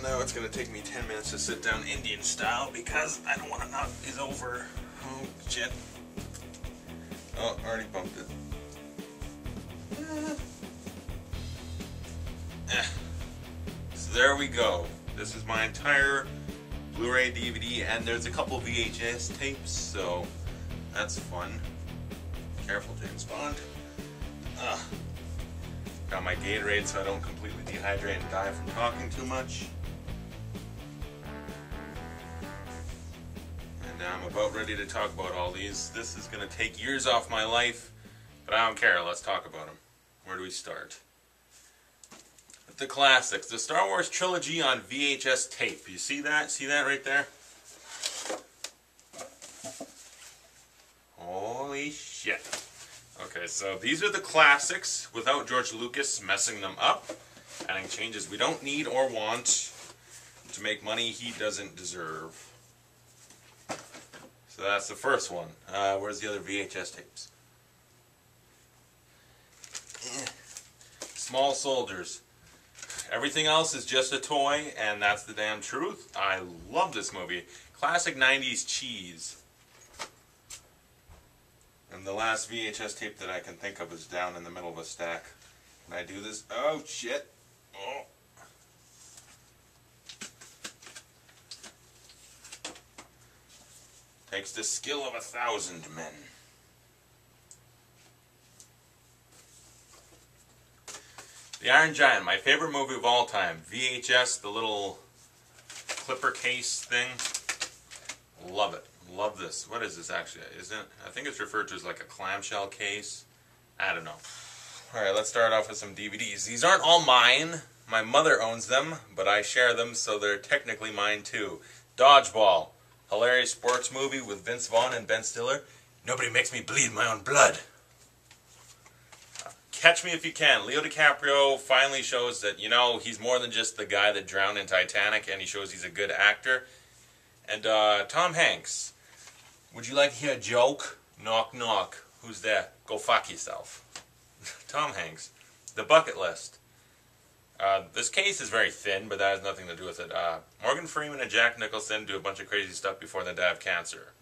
And now it's going to take me 10 minutes to sit down Indian style because I don't want to knock these over. Oh, shit. Oh, already bumped it. So there we go. This is my entire Blu-ray DVD, and there's a couple VHS tapes, so that's fun. Careful, James Bond. Got my Gatorade so I don't completely dehydrate and die from talking too much. And I'm about ready to talk about all these. This is going to take years off my life, but I don't care. Let's talk about them. Where do we start? With the classics. The Star Wars trilogy on VHS tape. You see that? See that right there? Holy shit. Okay, so these are the classics without George Lucas messing them up, adding changes we don't need or want to make money he doesn't deserve. So that's the first one. Where's the other VHS tapes? Small Soldiers. Everything else is just a toy, and that's the damn truth. I love this movie. Classic 90s cheese. And the last VHS tape that I can think of is down in the middle of a stack. Can I do this? Oh, shit. Oh. Takes the skill of 1,000 men. The Iron Giant, my favorite movie of all time. VHS, the little clipper case thing. Love it. Love this. What is this actually? Isn't it? I think it's referred to as like a clamshell case. I don't know. Alright, let's start off with some DVDs. These aren't all mine. My mother owns them, but I share them, so they're technically mine too. Dodgeball. Hilarious sports movie with Vince Vaughn and Ben Stiller. Nobody makes me bleed my own blood. Catch Me If You Can. Leo DiCaprio finally shows that, you know, he's more than just the guy that drowned in Titanic, and he shows he's a good actor. And Tom Hanks. Would you like to hear a joke? Knock, knock. Who's there? Go fuck yourself. Tom Hanks. The Bucket List. This case is very thin, but that has nothing to do with it. Morgan Freeman and Jack Nicholson do a bunch of crazy stuff before they die of cancer.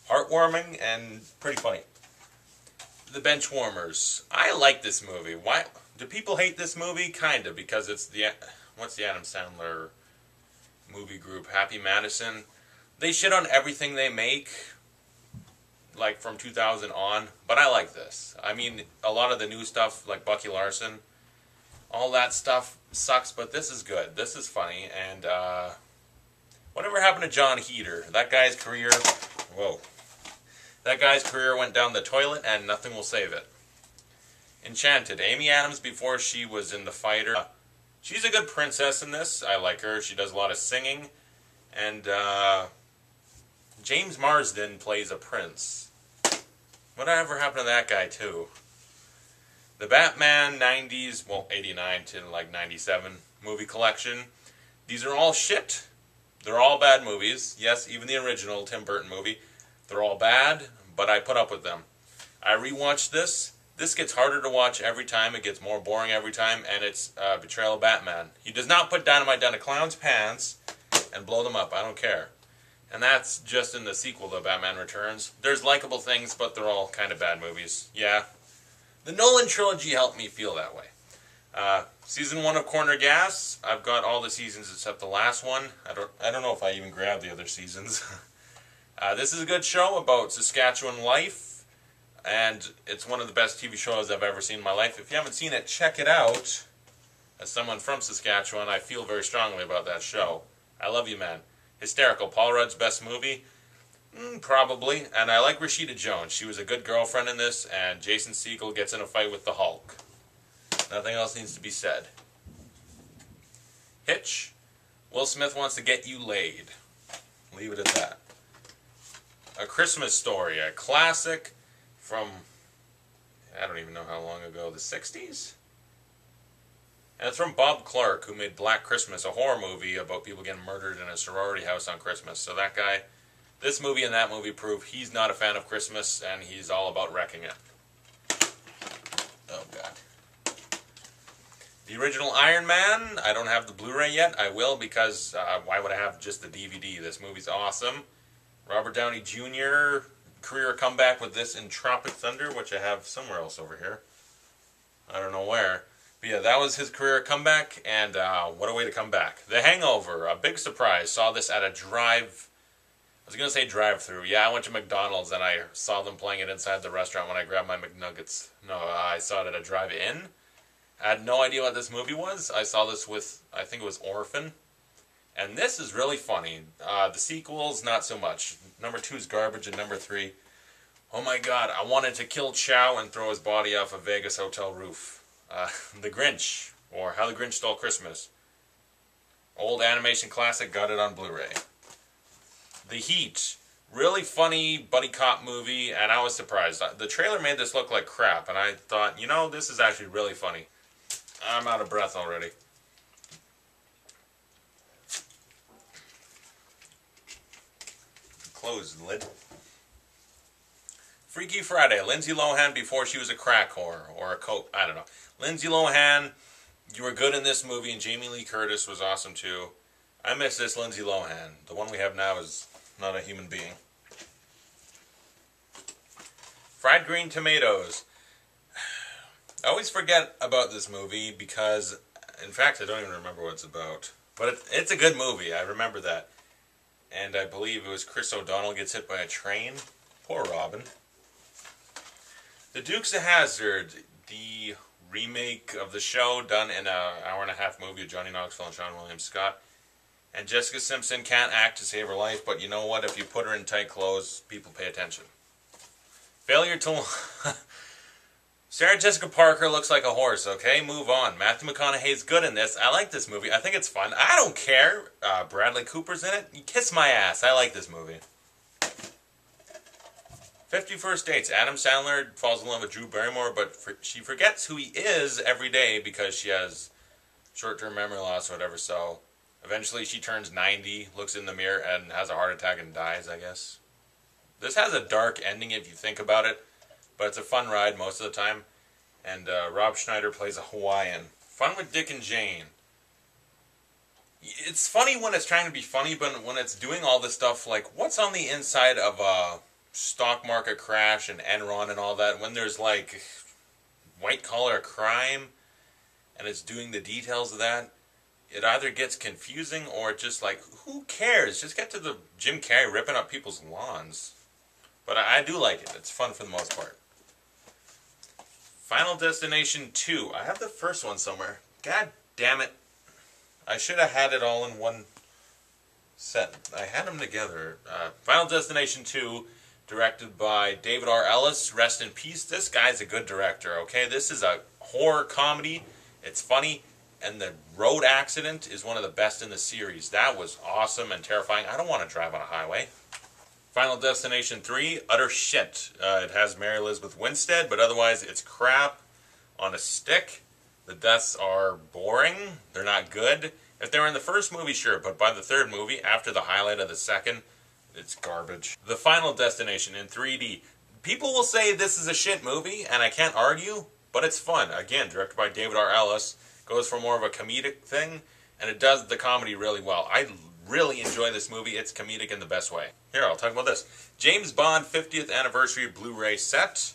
Heartwarming and pretty funny. The Benchwarmers. I like this movie. Why do people hate this movie? Kinda, because it's the... What's the Adam Sandler movie group? Happy Madison. They shit on everything they make, like from 2000 on, but I like this. I mean, a lot of the new stuff, like Bucky Larson, all that stuff sucks, but this is good. This is funny, and whatever happened to John Heater? That guy's career, whoa. That guy's career went down the toilet, and nothing will save it. Enchanted. Amy Adams before she was in The Fighter. She's a good princess in this. I like her. She does a lot of singing. And James Marsden plays a prince. Whatever happened to that guy, too? The Batman 90s, well, 89 to like 97 movie collection. These are all shit. They're all bad movies. Yes, even the original Tim Burton movie. They're all bad, but I put up with them. I rewatched this. This gets harder to watch every time. It gets more boring every time, and it's Betrayal of Batman. He does not put dynamite down a clown's pants and blow them up. I don't care. And that's just in the sequel to Batman Returns. There's likable things, but they're all kind of bad movies. Yeah. The Nolan trilogy helped me feel that way. Season 1 of Corner Gas. I've got all the seasons except the last one. I don't know if I even grabbed the other seasons. This is a good show about Saskatchewan life, and it's one of the best TV shows I've ever seen in my life. If you haven't seen it, check it out. As someone from Saskatchewan, I feel very strongly about that show. I love you, man. Hysterical. Paul Rudd's best movie? Probably. And I like Rashida Jones. She was a good girlfriend in this, and Jason Segel gets in a fight with the Hulk. Nothing else needs to be said. Hitch. Will Smith wants to get you laid. Leave it at that. A Christmas Story, a classic from, I don't even know how long ago, the 60s? And it's from Bob Clark, who made Black Christmas, a horror movie about people getting murdered in a sorority house on Christmas. So that guy, this movie and that movie prove he's not a fan of Christmas, and he's all about wrecking it. Oh, God. The original Iron Man, I don't have the Blu-ray yet. I will because why would I have just the DVD? This movie's awesome. Robert Downey Jr. career comeback with this in Tropic Thunder, which I have somewhere else over here. I don't know where. But yeah, that was his career comeback, and what a way to come back. The Hangover, a big surprise. Saw this at a I was going to say drive-through. Yeah, I went to McDonald's, and I saw them playing it inside the restaurant when I grabbed my McNuggets. No, I saw it at a drive-in. I had no idea what this movie was. I saw this with, I think it was Orphan. And this is really funny. The sequels, not so much. Number 2 is garbage, and number 3, oh my god, I wanted to kill Chow and throw his body off a Vegas hotel roof. The Grinch, or How the Grinch Stole Christmas. Old animation classic, got it on Blu-ray. The Heat, really funny buddy cop movie, and I was surprised. The trailer made this look like crap, and I thought, you know, this is actually really funny. I'm out of breath already. Closed the lid. Freaky Friday, Lindsay Lohan before she was a crack whore, or a coke, I don't know. Lindsay Lohan, you were good in this movie, and Jamie Lee Curtis was awesome too. I miss this Lindsay Lohan. The one we have now is not a human being. Fried Green Tomatoes. I always forget about this movie because, in fact, I don't even remember what it's about. But it's a good movie, I remember that. And I believe it was Chris O'Donnell gets hit by a train. Poor Robin. The Dukes of Hazzard, the remake of the show done in an hour-and-a-half movie with Johnny Knoxville and Sean William Scott. And Jessica Simpson can't act to save her life, but you know what? If you put her in tight clothes, people pay attention. Failure to... Sarah Jessica Parker looks like a horse, okay? Move on. Matthew McConaughey's good in this. I like this movie. I think it's fun. I don't care. Bradley Cooper's in it. You kiss my ass. I like this movie. 50 First Dates. Adam Sandler falls in love with Drew Barrymore, but she forgets who he is every day because she has short-term memory loss or whatever, so eventually she turns 90, looks in the mirror, and has a heart attack and dies, I guess. This has a dark ending if you think about it, but it's a fun ride most of the time. And Rob Schneider plays a Hawaiian. Fun with Dick and Jane. It's funny when it's trying to be funny, but when it's doing all this stuff, like, what's on the inside of a stock market crash and Enron and all that, when there's, like, white-collar crime, and it's doing the details of that, it either gets confusing or just, like, who cares? Just get to the Jim Carrey ripping up people's lawns. But I do like it. It's fun for the most part. Final Destination 2. I have the first one somewhere. God damn it. I should have had it all in one set. I had them together. Final Destination 2, directed by David R. Ellis. Rest in peace. This guy's a good director, okay? This is a horror comedy. It's funny. And the road accident is one of the best in the series. That was awesome and terrifying. I don't want to drive on a highway. Final Destination 3, utter shit. It has Mary Elizabeth Winstead, but otherwise it's crap on a stick. The deaths are boring. They're not good. If they were in the first movie, sure, but by the third movie, after the highlight of the second, it's garbage. The Final Destination in 3D. People will say this is a shit movie, and I can't argue, but it's fun. Again, directed by David R. Ellis. Goes for more of a comedic thing, and it does the comedy really well. I really enjoy this movie. It's comedic in the best way. Here, I'll talk about this. James Bond 50th Anniversary Blu-ray set.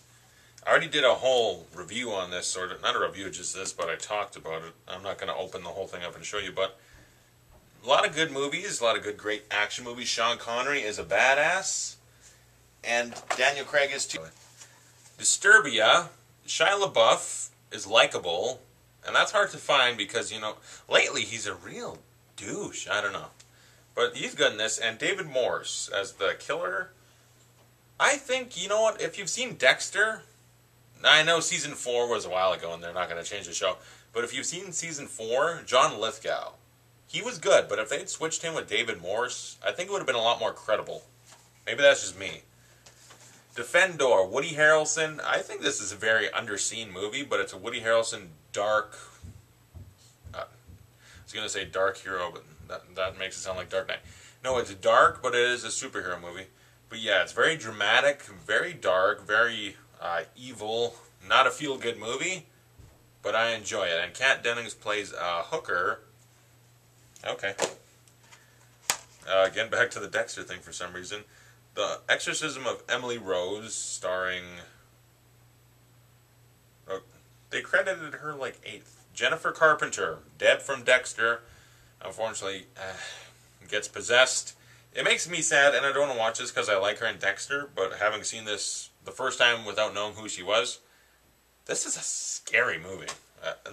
I already did a whole review on this, sort of, not a review, just this, but I talked about it. I'm not going to open the whole thing up and show you, but a lot of good movies, a lot of good, great action movies. Sean Connery is a badass, and Daniel Craig is too. Disturbia, Shia LaBeouf is likable, and that's hard to find because, you know, lately he's a real douche. I don't know. But he's good in this. And David Morse as the killer. I think, you know what, if you've seen Dexter, I know Season 4 was a while ago and they're not going to change the show, but if you've seen Season 4, John Lithgow, he was good, but if they'd switched him with David Morse, I think it would have been a lot more credible. Maybe that's just me. Defendor, Woody Harrelson. I think this is a very underseen movie, but it's a Woody Harrelson dark... I was going to say dark hero, but that makes it sound like Dark Knight. No, it's dark, but it is a superhero movie. But yeah, it's very dramatic, very dark, very evil. Not a feel-good movie, but I enjoy it. And Kat Dennings plays a hooker. Okay. Again, back to the Dexter thing for some reason. The Exorcism of Emily Rose, starring... Oh, they credited her like 8th. Jennifer Carpenter, Deb from Dexter, unfortunately gets possessed. It makes me sad, and I don't want to watch this because I like her in Dexter, but having seen this the first time without knowing who she was, this is a scary movie.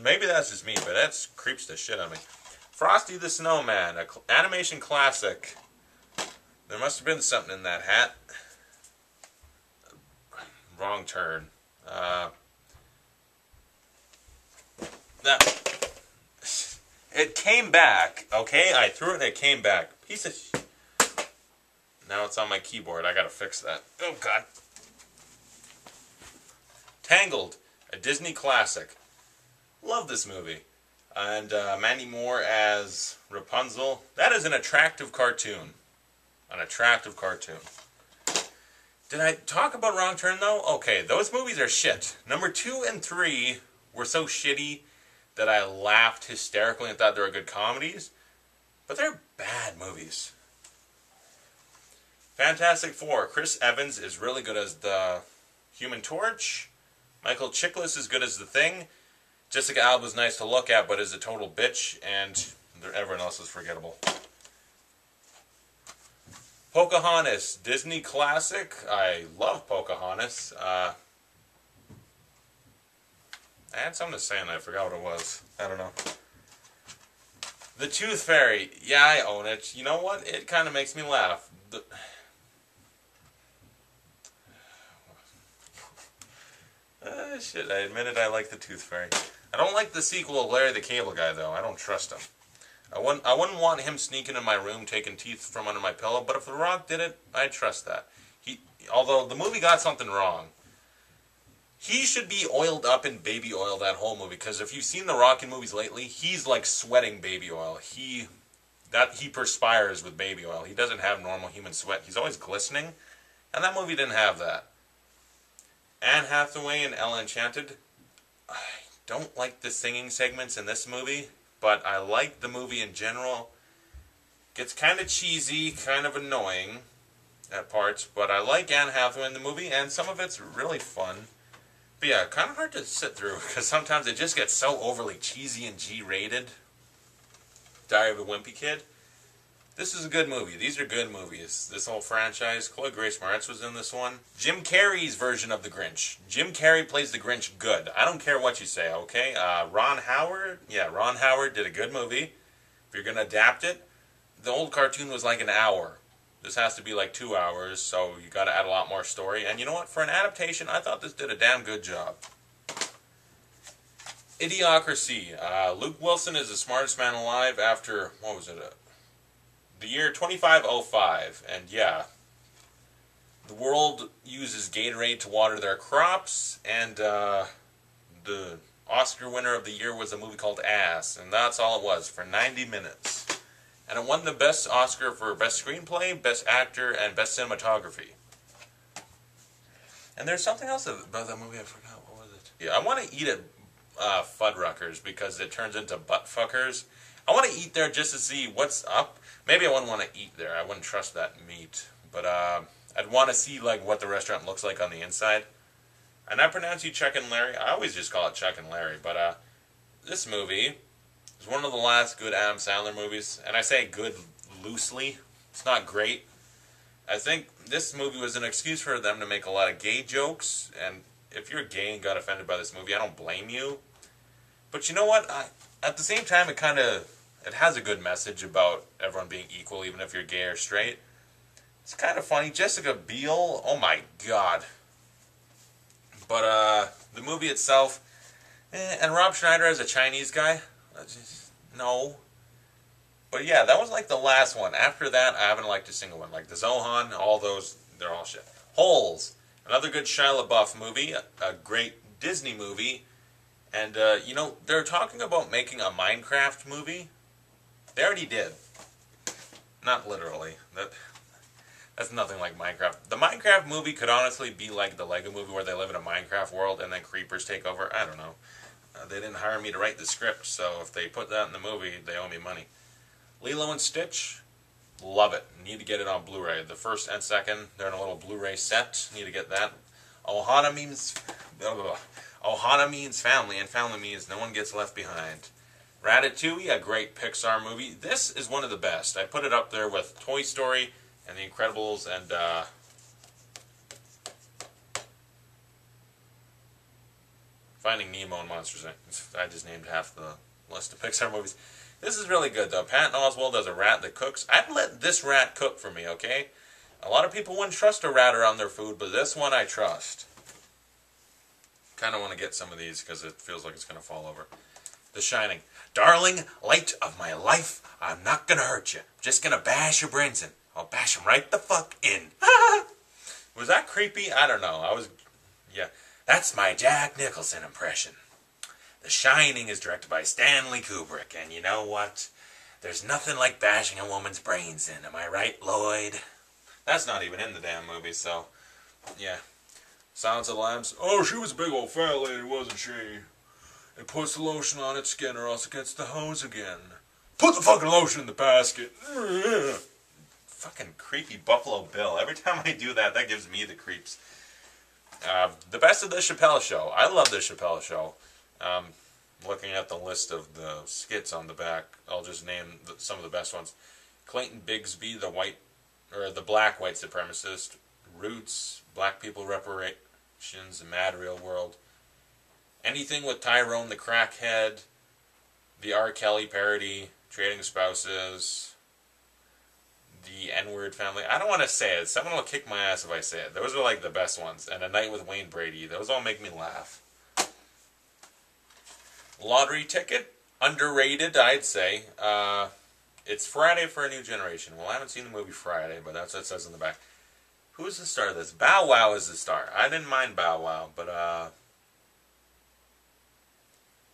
Maybe that's just me, but that creeps the shit out of me. Frosty the Snowman, an animation classic. There must have been something in that hat. Wrong turn. It came back, okay? I threw it and it came back. Piece of shit. Now it's on my keyboard. I gotta fix that. Oh, God. Tangled, a Disney classic. Love this movie. And Mandy Moore as Rapunzel. That is an attractive cartoon. An attractive cartoon. Did I talk about Wrong Turn, though? Okay, those movies are shit. Number 2 and 3 were so shitty that I laughed hysterically and thought they were good comedies. But they're bad movies. Fantastic Four. Chris Evans is really good as the Human Torch. Michael Chiklis is good as the Thing. Jessica Alba's nice to look at, but is a total bitch. And everyone else is forgettable. Pocahontas. Disney classic. I love Pocahontas. I had something to say and I forgot what it was. I don't know. The Tooth Fairy. Yeah, I own it. You know what? It kind of makes me laugh. Shit, I admitted I like The Tooth Fairy. I don't like the sequel of Larry the Cable Guy, though. I don't trust him. I wouldn't want him sneaking in my room, taking teeth from under my pillow, but if The Rock did it, I'd trust that. Although the movie got something wrong. He should be oiled up in baby oil that whole movie, because if you've seen The Rock in movies lately, he's like sweating baby oil. He perspires with baby oil. He doesn't have normal human sweat. He's always glistening, and that movie didn't have that. Anne Hathaway in Ella Enchanted. I don't like the singing segments in this movie, but I like the movie in general. Gets kind of cheesy, kind of annoying at parts, but I like Anne Hathaway in the movie, and some of it's really fun. But yeah, kind of hard to sit through, because sometimes it just gets so overly cheesy and G-rated. Diary of a Wimpy Kid. This is a good movie. These are good movies. This whole franchise. Chloe Grace Moretz was in this one. Jim Carrey's version of The Grinch. Jim Carrey plays the Grinch good. I don't care what you say, okay? Ron Howard. Yeah, Ron Howard did a good movie. If you're going to adapt it, the old cartoon was like an hour. This has to be like 2 hours, so you got to add a lot more story. And you know what? For an adaptation, I thought this did a damn good job. Idiocracy. Luke Wilson is the smartest man alive after, what was it? The year 2505. And yeah, the world uses Gatorade to water their crops. And the Oscar winner of the year was a movie called Ass. And that's all it was for 90 minutes. And it won the best Oscar for Best Screenplay, Best Actor, and Best Cinematography. And there's something else about that movie I forgot. What was it? Yeah, I want to eat at Fuddruckers because it turns into butt fuckers. I want to eat there just to see what's up. Maybe I wouldn't want to eat there. I wouldn't trust that meat. But I'd want to see like what the restaurant looks like on the inside. And I pronounce you Chuck and Larry. I always just call it Chuck and Larry. But this movie is one of the last good Adam Sandler movies. And I say good loosely. It's not great. I think this movie was an excuse for them to make a lot of gay jokes. And if you're gay and got offended by this movie, I don't blame you. But you know what? At the same time, it has a good message about everyone being equal, even if you're gay or straight. It's kind of funny. Jessica Biel, oh my god. But the movie itself, and Rob Schneider as a Chinese guy, no. But yeah, that was like the last one. After that, I haven't liked a single one. Like the Zohan, all those, they're all shit. Holes, another good Shia LaBeouf movie, a great Disney movie. And, you know, they're talking about making a Minecraft movie. They already did. Not literally. That's nothing like Minecraft. The Minecraft movie could honestly be like the Lego movie where they live in a Minecraft world and then creepers take over. I don't know. They didn't hire me to write the script, so if they put that in the movie, they owe me money. Lilo and Stitch, love it. Need to get it on Blu-ray. The first and second, they're in a little Blu-ray set. Need to get that. Ohana means family, and family means no one gets left behind. Ratatouille, a great Pixar movie. This is one of the best. I put it up there with Toy Story and The Incredibles and Finding Nemo and Monsters, Inc. I just named half the list of Pixar movies. This is really good, though. Patton Oswalt as a rat that cooks. I'd let this rat cook for me, okay? A lot of people wouldn't trust a rat around their food, but this one I trust. Kind of want to get some of these because it feels like it's going to fall over. The Shining. Darling, light of my life, I'm not going to hurt you. I'm just going to bash your brains in. I'll bash them right the fuck in. Was that creepy? I don't know. Yeah. That's my Jack Nicholson impression. The Shining is directed by Stanley Kubrick, and you know what? There's nothing like bashing a woman's brains in. Am I right, Lloyd? That's not even in the damn movie, so, yeah. Silence of the Lambs. Oh, she was a big old fat lady, wasn't she? It puts the lotion on its skin or else it gets the hose again. Put the fucking lotion in the basket. Fucking creepy Buffalo Bill. Every time I do that, that gives me the creeps. The best of the Chappelle Show. I love the Chappelle Show. Looking at the list of the skits on the back, I'll just name some of the best ones. Clayton Bigsby, the black white supremacist. Roots, Black People Reparations, Mad Real World. Anything with Tyrone the Crackhead. The R. Kelly parody. Trading Spouses. The N-Word Family. I don't want to say it. Someone will kick my ass if I say it. Those are like the best ones. And A Night with Wayne Brady. Those all make me laugh. Lottery Ticket. Underrated, I'd say. It's Friday for a New Generation. Well, I haven't seen the movie Friday, but that's what it says in the back. Who's the star of this? Bow Wow is the star. I didn't mind Bow Wow, but,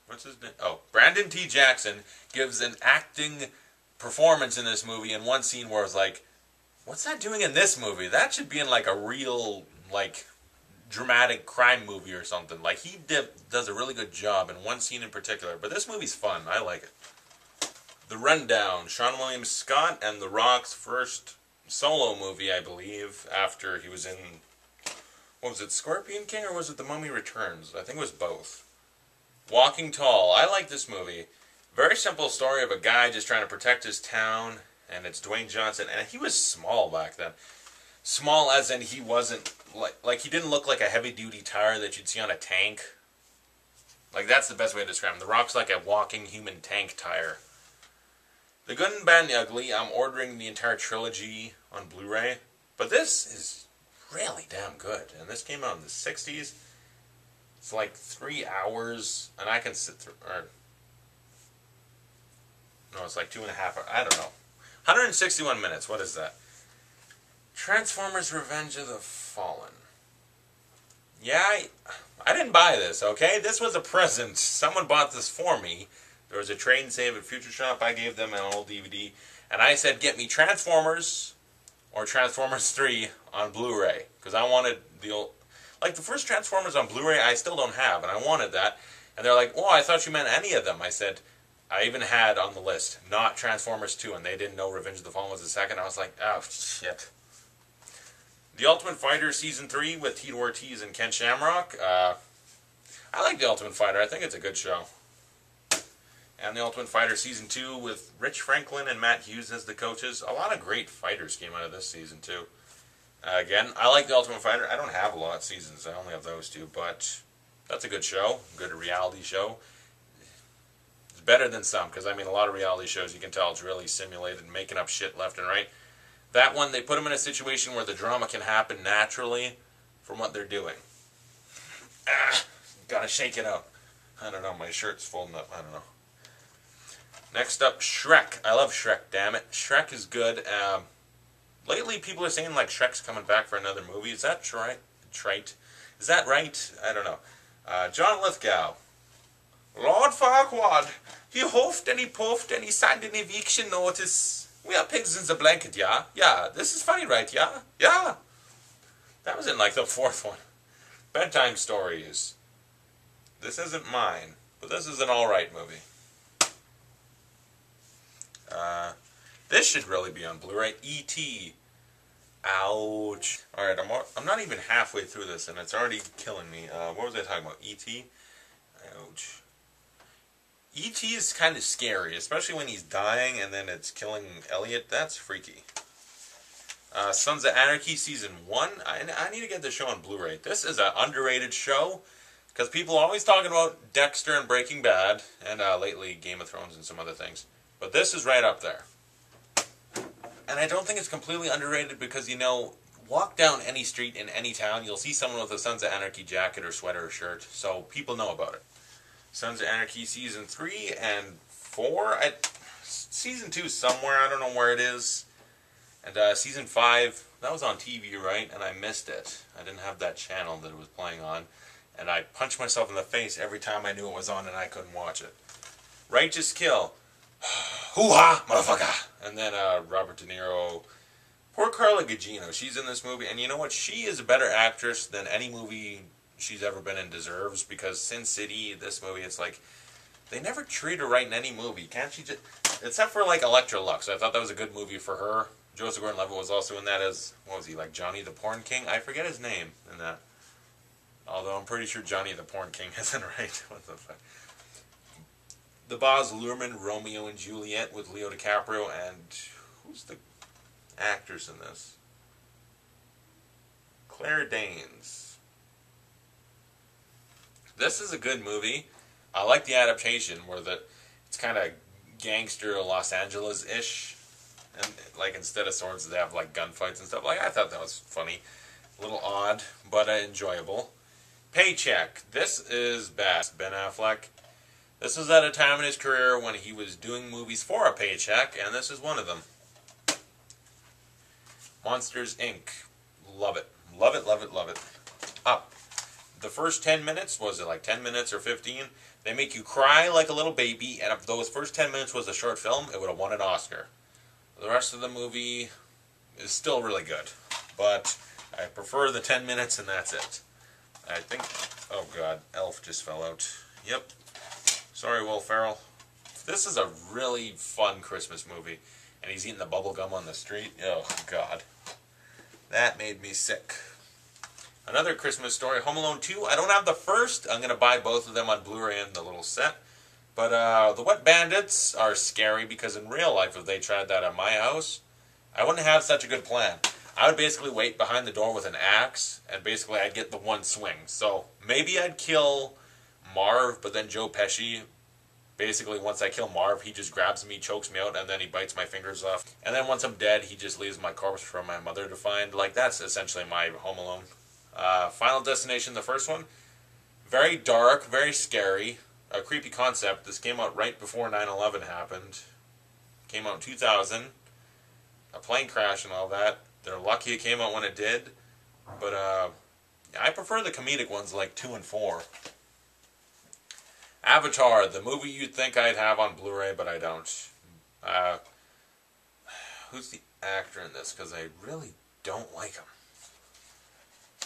what's his name? Oh, Brandon T. Jackson gives an acting performance in this movie in one scene where it's like, what's that doing in this movie? That should be in like a real, like, dramatic crime movie or something. Like, he does a really good job in one scene in particular. But this movie's fun. I like it. The Rundown. Sean William Scott and The Rock's first solo movie, I believe, after he was in, what was it, Scorpion King, or was it The Mummy Returns? I think it was both. Walking Tall. I like this movie. Very simple story of a guy just trying to protect his town, and it's Dwayne Johnson, and he was small back then. Small as in he wasn't, like he didn't look like a heavy-duty tire that you'd see on a tank. Like, that's the best way to describe him. The Rock's like a walking human tank tire. The Good and Bad and the Ugly, I'm ordering the entire trilogy on Blu-ray, but this is really damn good, and this came out in the 60s. It's like 3 hours, and I can sit through, no, it's like 2.5 hours. I don't know. 161 minutes. What is that? Transformers Revenge of the Fallen. Yeah, I didn't buy this, okay? This was a present. Someone bought this for me. There was a trade and save at Future Shop. I gave them an old DVD. And I said, get me Transformers or Transformers 3 on Blu-ray. Because I wanted the old... Like, the first Transformers on Blu-ray, I still don't have. And I wanted that. And they're like, oh, I thought you meant any of them. I said... I even had on the list, not Transformers 2, and they didn't know Revenge of the Fallen was the second. I was like, oh, shit. The Ultimate Fighter Season 3 with Tito Ortiz and Ken Shamrock. I like The Ultimate Fighter. I think it's a good show. And The Ultimate Fighter Season 2 with Rich Franklin and Matt Hughes as the coaches. A lot of great fighters came out of this season, too. Again, I like The Ultimate Fighter. I don't have a lot of seasons. I only have those two, but that's a good show. Good reality show. Better than some, because I mean a lot of reality shows you can tell it's really simulated, making up shit left and right. That one, they put them in a situation where the drama can happen naturally from what they're doing. Gotta shake it out. I don't know, my shirt's folding up, I don't know. Next up, Shrek. I love Shrek, damn it. Shrek is good. Lately people are saying like Shrek's coming back for another movie. Is that trite? Is that right? I don't know. John Lithgow. Lord Farquaad, he huffed and he puffed and he signed an eviction notice. We are pigs in the blanket, yeah? Yeah, this is funny, right, yeah? Yeah. That was in like the fourth one. Bedtime Stories. This isn't mine. But this is an alright movie. This should really be on Blu-ray. E.T. Ouch. Alright, I'm not even halfway through this and it's already killing me. What was I talking about? E.T.? Ouch. E.T. is kind of scary, especially when he's dying and then it's killing Elliot. That's freaky. Sons of Anarchy Season 1. I need to get this show on Blu-ray. This is an underrated show because people are always talking about Dexter and Breaking Bad and lately Game of Thrones and some other things. But this is right up there. And I don't think it's completely underrated because, you know, walk down any street in any town, you'll see someone with a Sons of Anarchy jacket or sweater or shirt. So people know about it. Sons of Anarchy Season 3 and 4. Season 2 somewhere, I don't know where it is. And Season 5, that was on TV, right? And I missed it. I didn't have that channel that it was playing on. And I punched myself in the face every time I knew it was on and I couldn't watch it. Righteous Kill. Hoo-ha, motherfucker! And then Robert De Niro. Poor Carla Gugino. She's in this movie. And you know what? She is a better actress than any movie she's ever been in deserves. Because Sin City, this movie, it's like, they never treat her right in any movie. Can't she just... Except for, like, Electra Lux. I thought that was a good movie for her. Joseph Gordon-Levitt was also in that as... What was he, like Johnny the Porn King? I forget his name in that. Although I'm pretty sure Johnny the Porn King isn't right. What the fuck? The Baz Luhrmann, Romeo and Juliet with Leo DiCaprio, and who's the actress in this? Claire Danes. This is a good movie. I like the adaptation where it's kind of gangster Los Angeles-ish, and like instead of swords they have like gunfights and stuff. Like I thought that was funny, a little odd, but enjoyable. Paycheck. This is bad. Ben Affleck. This was at a time in his career when he was doing movies for a paycheck, and this is one of them. Monsters, Inc. Love it. Love it, love it, love it. Up. The first 10 minutes, was it like 10 minutes or 15? They make you cry like a little baby, and if those first 10 minutes was a short film, it would have won an Oscar. The rest of the movie is still really good, but I prefer the 10 minutes and that's it. I think, oh god, Elf just fell out. Yep. Sorry, Will Ferrell. This is a really fun Christmas movie. And he's eating the bubble gum on the street. Oh, God. That made me sick. Another Christmas story, Home Alone 2. I don't have the first. I'm going to buy both of them on Blu-ray in the little set. But the Wet Bandits are scary because in real life, if they tried that at my house, I wouldn't have such a good plan. I would basically wait behind the door with an axe, and basically I'd get the one swing. So maybe I'd kill Marv, but then Joe Pesci, basically once I kill Marv, he just grabs me, chokes me out, and then he bites my fingers off. And then once I'm dead, he just leaves my corpse for my mother to find. Like, that's essentially my Home Alone. Final Destination, the first one. Very dark, very scary. A creepy concept. This came out right before 9/11 happened. Came out in 2000. A plane crash and all that. They're lucky it came out when it did. But I prefer the comedic ones like 2 and 4. Avatar, the movie you'd think I'd have on Blu-ray, but I don't. Who's the actor in this? Because I really don't like him.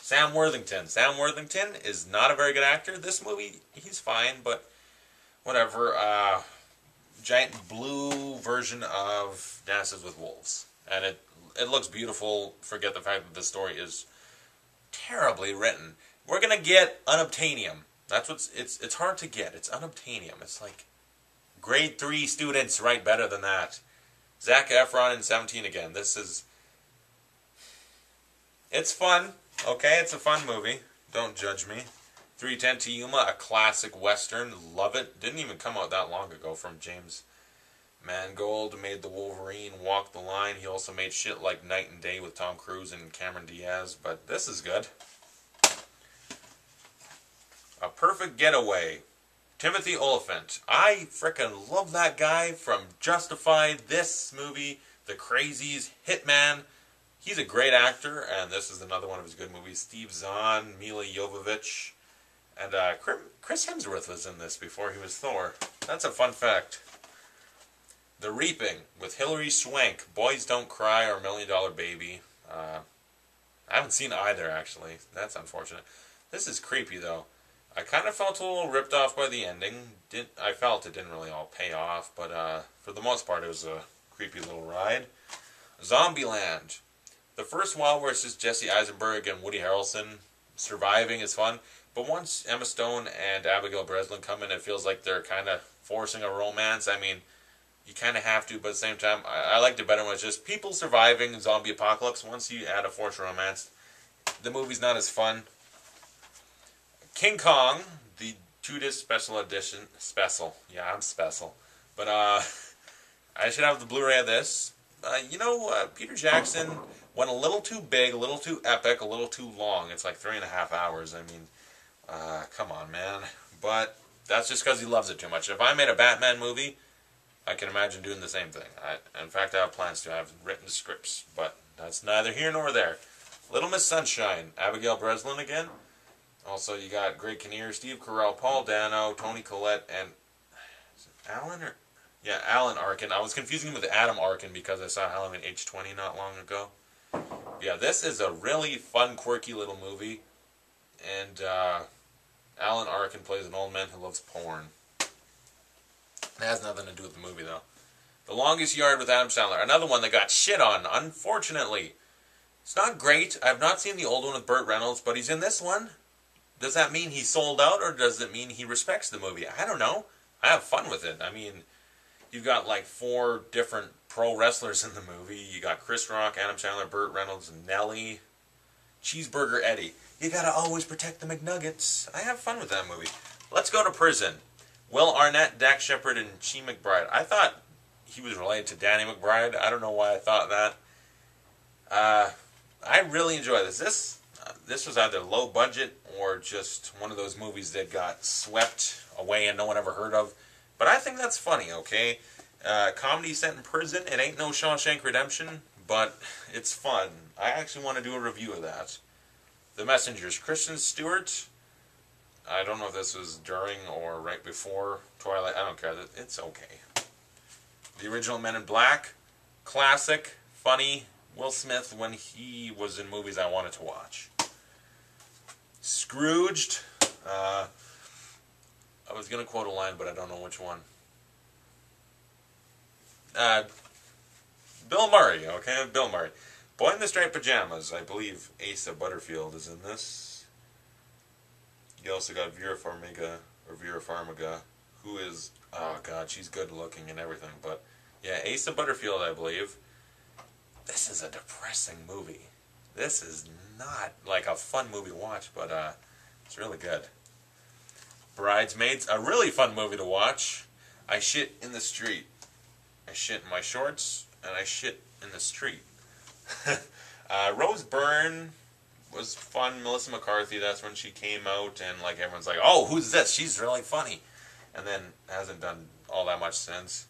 Sam Worthington. Sam Worthington is not a very good actor. This movie, he's fine, but whatever. Giant blue version of Dances with Wolves. And it looks beautiful. Forget the fact that the story is terribly written. We're going to get unobtainium. That's what's it's hard to get. It's unobtainium. It's like grade 3 students write better than that. Zac Efron in 17 again. This is it's fun. Okay, it's a fun movie. Don't judge me. 310 to Yuma, a classic western. Love it. Didn't even come out that long ago from James Mangold. Made the Wolverine walk the line. He also made shit like Night and Day with Tom Cruise and Cameron Diaz. But this is good. A Perfect Getaway. Timothy Olyphant. I frickin' love that guy from Justified, this movie, The Crazies, Hitman. He's a great actor, and this is another one of his good movies. Steve Zahn, Mila Jovovich, and Chris Hemsworth was in this before he was Thor. That's a fun fact. The Reaping with Hilary Swank. Boys Don't Cry or $1 Million Baby. I haven't seen either, actually. That's unfortunate. This is creepy, though. I kind of felt a little ripped off by the ending. I felt it didn't really all pay off, but for the most part, it was a creepy little ride. Zombieland. The first while where it's just Jesse Eisenberg and Woody Harrelson surviving is fun, but once Emma Stone and Abigail Breslin come in, it feels like they're kind of forcing a romance. I mean, you kind of have to, but at the same time, I liked it better when it's just people surviving zombie apocalypse. Once you add a forced romance, the movie's not as fun. King Kong, the 2-disc special edition. Special. Yeah, I'm special. But, I should have the Blu-ray of this. Peter Jackson went a little too big, a little too epic, a little too long. It's like 3.5 hours. I mean, come on, man. But that's just because he loves it too much. If I made a Batman movie, I can imagine doing the same thing. In fact, I have plans to. I have written scripts, but that's neither here nor there. Little Miss Sunshine, Abigail Breslin again. Also, you got Greg Kinnear, Steve Carell, Paul Dano, Toni Collette, and Alan Arkin. I was confusing him with Adam Arkin because I saw Halloween H20 not long ago. Yeah, this is a really fun, quirky little movie, and Alan Arkin plays an old man who loves porn. It has nothing to do with the movie, though. The Longest Yard with Adam Sandler. Another one that got shit on, unfortunately. It's not great. I've not seen the old one with Burt Reynolds, but he's in this one. Does that mean he sold out, or does it mean he respects the movie? I don't know. I have fun with it. I mean, you've got like 4 different pro wrestlers in the movie. You got Chris Rock, Adam Sandler, Burt Reynolds, Nelly, Cheeseburger Eddie. You gotta always protect the McNuggets. I have fun with that movie. Let's go to prison. Will Arnett, Dax Shepard, and Chi McBride. I thought he was related to Danny McBride. I don't know why I thought that. I really enjoy this. This was either low budget or just one of those movies that got swept away and no one ever heard of. But I think that's funny, okay? Comedy set in prison. It ain't no Shawshank Redemption, but it's fun. I actually want to do a review of that. The Messengers. Kristen Stewart. I don't know if this was during or right before Twilight. I don't care. It's okay. The original Men in Black. Classic. Funny. Will Smith when he was in movies I wanted to watch. Scrooged. I was going to quote a line, but I don't know which one. Bill Murray, okay? Bill Murray. Boy in the Striped Pajamas. I believe Asa Butterfield is in this. You also got Vera Farmiga, who is, oh god, she's good looking and everything, but yeah, Asa Butterfield, I believe. This is a depressing movie. This is not like a fun movie to watch, but it's really good. Bridesmaids, a really fun movie to watch. I shit in the street. I shit in my shorts, and I shit in the street. Rose Byrne was fun. Melissa McCarthy, that's when she came out, and like everyone's like, oh, who's this? She's really funny. And then hasn't done all that much since.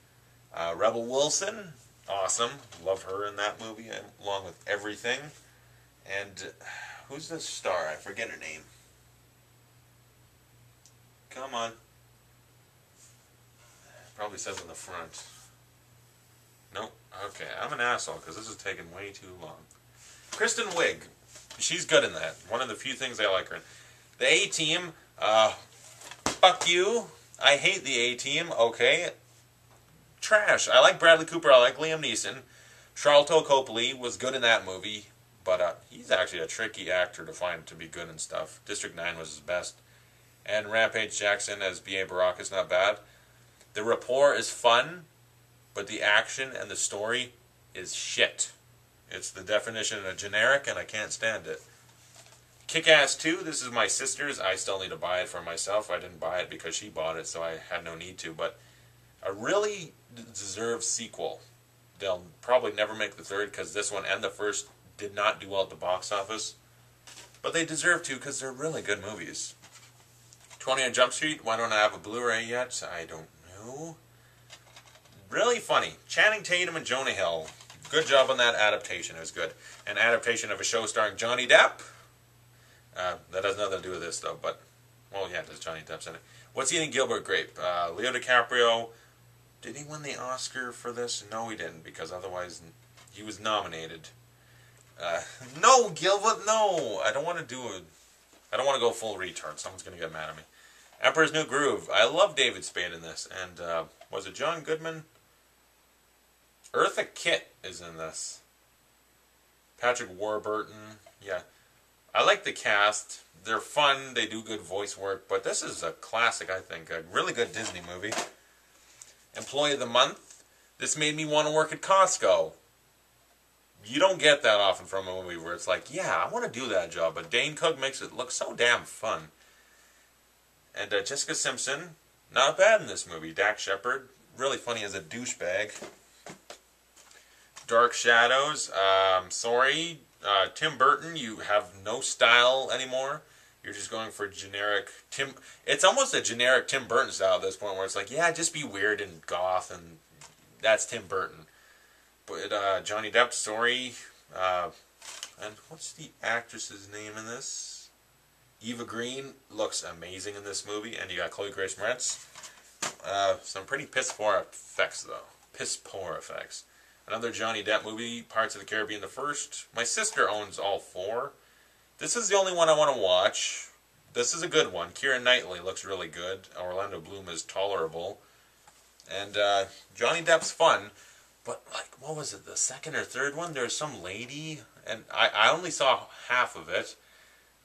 Rebel Wilson, awesome. Love her in that movie, along with everything. And who's the star? I forget her name. Come on. Probably says on the front. Nope. Okay, I'm an asshole because this is taking way too long. Kristen Wiig. She's good in that. One of the few things I like her in. The A-Team. Fuck you. I hate the A-Team. Okay. Trash. I like Bradley Cooper. I like Liam Neeson. Charlton Copley was good in that movie. But he's actually a tricky actor to find to be good and stuff. District 9 was his best. And Rampage Jackson as B.A. Baraka is not bad. The rapport is fun, but the action and the story is shit. It's the definition of generic, and I can't stand it. Kick-Ass 2, this is my sister's. I still need to buy it for myself. I didn't buy it because she bought it, so I had no need to. But a really deserved sequel. They'll probably never make the third because this one and the first did not do well at the box office. But they deserve to because they're really good movies. 21 Jump Street, why don't I have a Blu-ray yet? I don't know. Really funny. Channing Tatum and Jonah Hill. Good job on that adaptation. It was good. An adaptation of a show starring Johnny Depp. That has nothing to do with this, though. But, well, yeah, there's Johnny Depp's in it. What's Eating Gilbert Grape? Leo DiCaprio. Did he win the Oscar for this? No, he didn't, because otherwise he was nominated. No, Gilbert, no. I don't want to do I don't want to go full retard. Someone's going to get mad at me. Emperor's New Groove. I love David Spade in this. And was it John Goodman? Eartha Kitt is in this. Patrick Warburton. Yeah. I like the cast. They're fun. They do good voice work. But this is a classic, I think. A really good Disney movie. Employee of the Month. This made me want to work at Costco. You don't get that often from a movie where it's like, yeah, I want to do that job. But Dane Cook makes it look so damn fun. And Jessica Simpson. Not bad in this movie. Dax Shepard. Really funny as a douchebag. Dark Shadows. Sorry, Tim Burton, you have no style anymore. You're just going for generic Tim. It's almost a generic Tim Burton style at this point, where it's like, yeah, just be weird and goth, and that's Tim Burton. But Johnny Depp, sorry. And what's the actress's name in this? Eva Green looks amazing in this movie, and you got Chloe Grace Moretz. Some pretty piss poor effects, though. Piss poor effects. Another Johnny Depp movie, Pirates of the Caribbean the First. My sister owns all 4. This is the only one I want to watch. This is a good one. Keira Knightley looks really good. Orlando Bloom is tolerable. And Johnny Depp's fun. But, like, what was it, the second or third one? There's some lady, and I only saw half of it.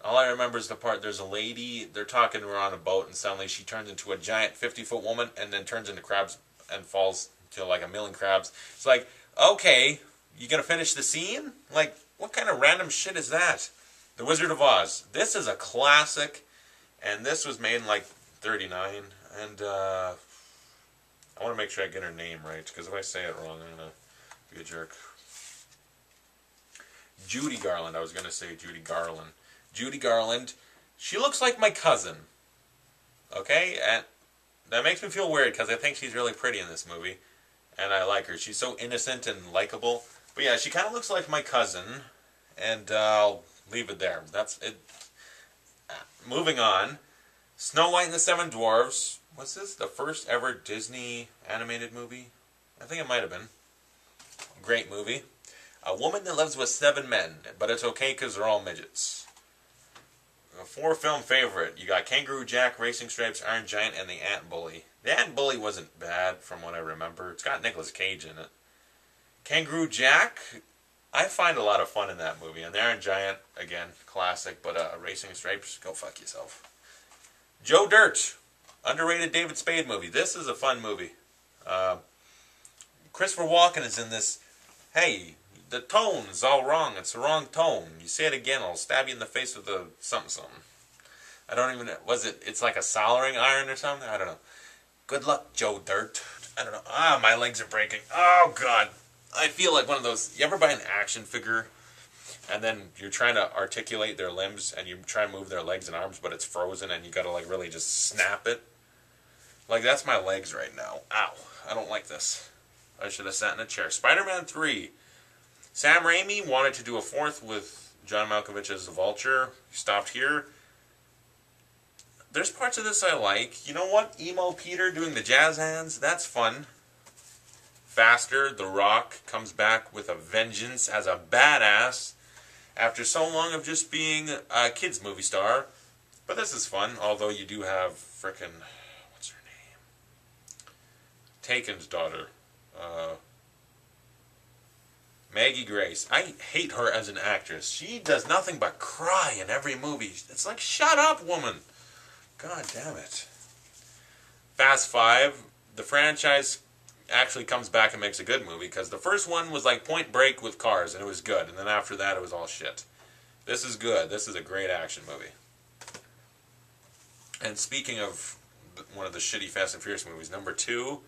All I remember is the part, there's a lady, they're talking to her on a boat, and suddenly she turns into a giant 50-foot woman, and then turns into crabs and falls to like a million crabs. It's like, okay, you gonna finish the scene? Like, what kind of random shit is that? The Wizard of Oz. This is a classic, and this was made in like 39, and I want to make sure I get her name right, because if I say it wrong, I'm gonna be a jerk. Judy Garland. I was gonna say Judy Garland. Judy Garland. She looks like my cousin. Okay, and that makes me feel weird because I think she's really pretty in this movie. And I like her. She's so innocent and likable. But yeah, she kind of looks like my cousin. And I'll leave it there. That's it. Moving on. Snow White and the Seven Dwarfs. Was this the first ever Disney animated movie? I think it might have been. Great movie. A woman that lives with 7 men. But it's okay because they're all midgets. A 4-film favorite. You got Kangaroo Jack, Racing Stripes, Iron Giant, and the Ant Bully. The Ant Bully wasn't bad from what I remember. It's got Nicolas Cage in it. Kangaroo Jack, I find a lot of fun in that movie. And the Iron Giant, again, classic. But Racing Stripes, go fuck yourself. Joe Dirt, underrated David Spade movie. This is a fun movie. Christopher Walken is in this. Hey, the tone's all wrong. It's the wrong tone. You say it again, I'll stab you in the face with a something. I don't even know. Was it? It's like a soldering iron or something? I don't know. Good luck, Joe Dirt. I don't know. Ah, my legs are breaking. Oh, God. I feel like one of those. You ever buy an action figure and then you're trying to articulate their limbs and you try to move their legs and arms, but it's frozen and you got to like really just snap it? Like, that's my legs right now. Ow. I don't like this. I should have sat in a chair. Spider-Man 3. Sam Raimi wanted to do a 4th with John Malkovich as the Vulture. He stopped here. There's parts of this I like. You know what? Emo Peter doing the jazz hands. That's fun. Faster. The Rock comes back with a vengeance as a badass after so long of just being a kids movie star. But this is fun. Although you do have frickin'... what's her name? Taken's daughter. Maggie Grace. I hate her as an actress. She does nothing but cry in every movie. It's like, shut up, woman. God damn it. Fast 5. The franchise actually comes back and makes a good movie, because the first one was like Point Break with cars, and it was good. And then after that, it was all shit. This is good. This is a great action movie. And speaking of one of the shitty Fast and Furious movies, number 2...